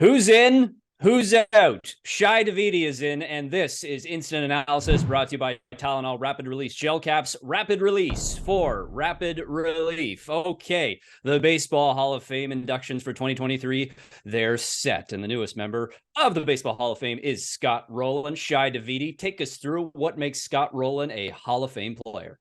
Who's in? Who's out? Shi Davidi is in, and this is Instant Analysis brought to you by Tylenol Rapid Release Gel Caps. Rapid Release for Rapid Relief. Okay, the Baseball Hall of Fame inductions for 2023, they're set. And the newest member of the Baseball Hall of Fame is Scott Rolen. Shi Davidi, take us through what makes Scott Rolen a Hall of Fame player.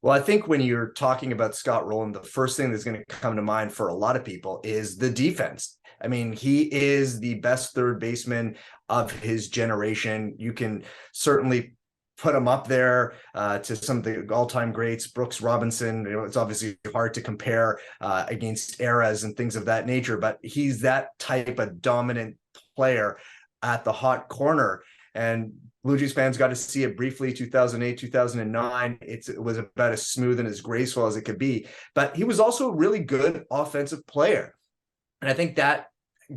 Well, I think when you're talking about Scott Rolen, the first thing that's going to come to mind for a lot of people is the defense. I mean, he is the best third baseman of his generation. You can certainly put him up there to some of the all-time greats, Brooks Robinson. You know, it's obviously hard to compare against eras and things of that nature, but he's that type of dominant player at the hot corner. And Blue Jays fans got to see it briefly, 2008, 2009. It was about as smooth and as graceful as it could be. But he was also a really good offensive player. And I think that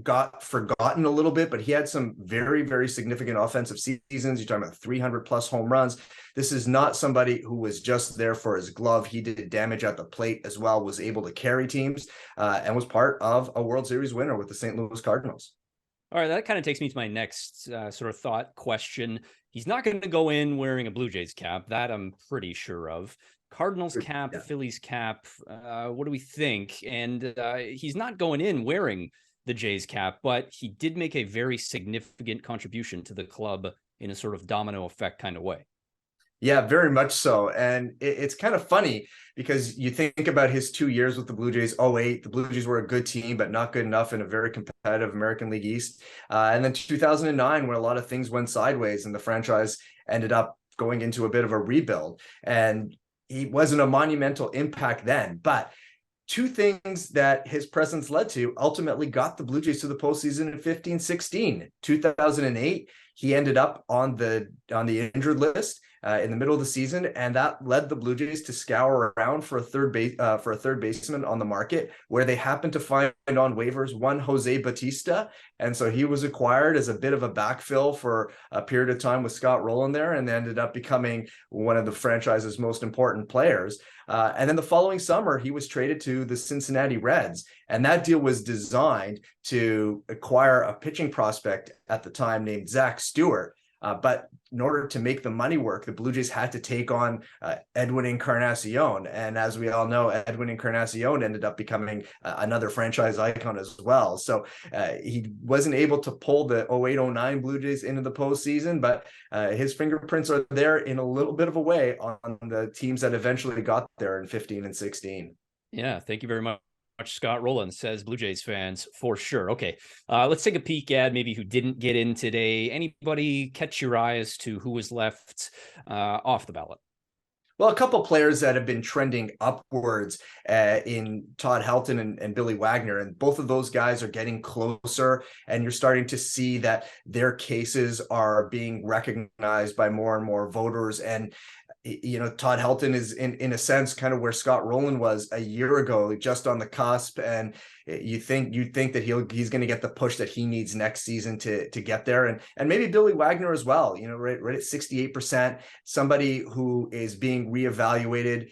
got forgotten a little bit, but he had some very, very significant offensive seasons. You're talking about 300 plus home runs. This is not somebody who was just there for his glove. He did damage at the plate as well, was able to carry teams, and was part of a World Series winner with the St. Louis Cardinals. All right, that kind of takes me to my next sort of thought question. He's not going to go in wearing a Blue Jays cap. That I'm pretty sure of. Cardinals cap, Yeah. Phillies cap. What do we think? And he's not going in wearing the Jays cap, but he did make a very significant contribution to the club in a sort of domino effect kind of way. Yeah, very much so. And it's kind of funny because you think about his 2 years with the Blue Jays. '08, the Blue Jays were a good team, but not good enough in a very competitive American League East. And then 2009, where a lot of things went sideways and the franchise ended up going into a bit of a rebuild. And he wasn't a monumental impact then, but two things that his presence led to ultimately got the Blue Jays to the postseason in 15-16. 2008, he ended up on the injured list in the middle of the season, and that led the Blue Jays to scour around for a third baseman on the market, where they happened to find on waivers one Jose Bautista, and so he was acquired as a bit of a backfill for a period of time with Scott Rolen there, and ended up becoming one of the franchise's most important players. And then the following summer, he was traded to the Cincinnati Reds, and that deal was designed to acquire a pitching prospect at the time named Zach Stewart. But in order to make the money work, the Blue Jays had to take on Edwin Encarnacion. And as we all know, Edwin Encarnacion ended up becoming another franchise icon as well. So he wasn't able to pull the '08-'09 Blue Jays into the postseason, but his fingerprints are there in a little bit of a way on the teams that eventually got there in 15 and 16. Yeah, thank you very much. Scott Rolen, says Blue Jays fans for sure. Okay, let's take a peek at maybe who didn't get in today. Anybody catch your eye as to who was left off the ballot? Well, a couple players that have been trending upwards in Todd Helton and Billy Wagner, and both of those guys are getting closer, and you're starting to see that their cases are being recognized by more and more voters. And you know, Todd Helton is in a sense kind of where Scott Rolen was a year ago, just on the cusp. And you'd think that he's going to get the push that he needs next season to get there, and maybe Billy Wagner as well. You know, right at 68%, somebody who is being reevaluated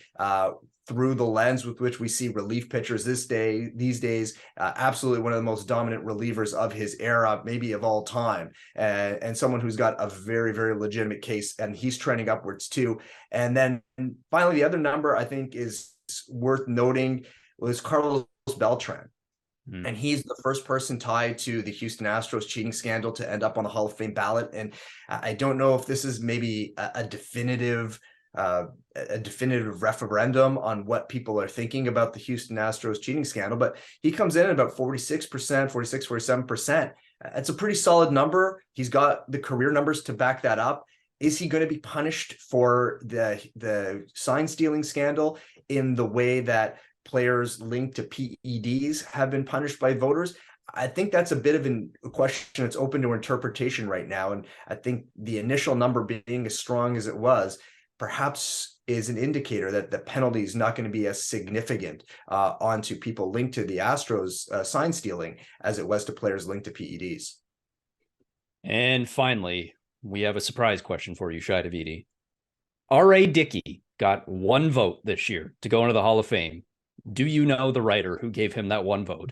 through the lens with which we see relief pitchers these days. Absolutely one of the most dominant relievers of his era, maybe of all time, and someone who's got a very, very legitimate case, and he's trending upwards too. And then finally, the other number I think is worth noting was Carlos Beltran. And he's the first person tied to the Houston Astros cheating scandal to end up on the Hall of Fame ballot. And I don't know if this is maybe a definitive referendum on what people are thinking about the Houston Astros cheating scandal, but he comes in at about 46%, 47%. That's a pretty solid number. He's got the career numbers to back that up. Is he going to be punished for the sign stealing scandal in the way that players linked to PEDs have been punished by voters? I think that's a bit of a question that's open to interpretation right now. And I think the initial number being as strong as it was perhaps is an indicator that the penalty is not going to be as significant onto people linked to the Astros sign stealing as it was to players linked to PEDs. And finally, we have a surprise question for you, Shi Davidi. R.A. Dickey got one vote this year to go into the Hall of Fame. Do you know the writer who gave him that one vote?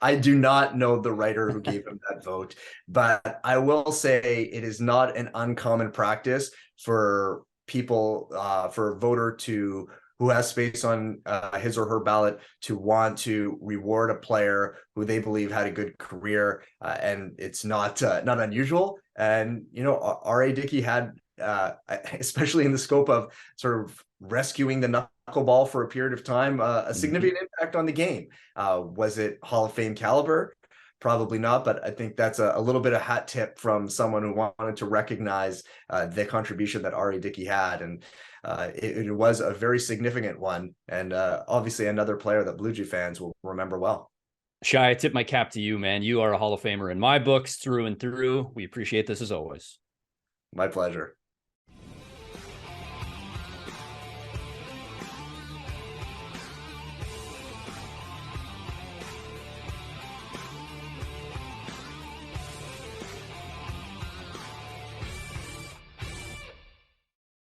I do not know the writer who gave him that vote, but I will say it is not an uncommon practice for people, for a voter to who has space on his or her ballot to want to reward a player who they believe had a good career, and it's not unusual. And R.A. Dickey had, especially in the scope of sort of rescuing the knuckleball for a period of time, a significant impact on the game. Was it Hall of Fame caliber? Probably not, but I think that's a little bit of hat tip from someone who wanted to recognize the contribution that R.A. Dickey had. And it was a very significant one. And obviously another player that Blue Jay fans will remember well. Shi, I tip my cap to you, man. You are a Hall of Famer in my books through and through. We appreciate this as always. My pleasure.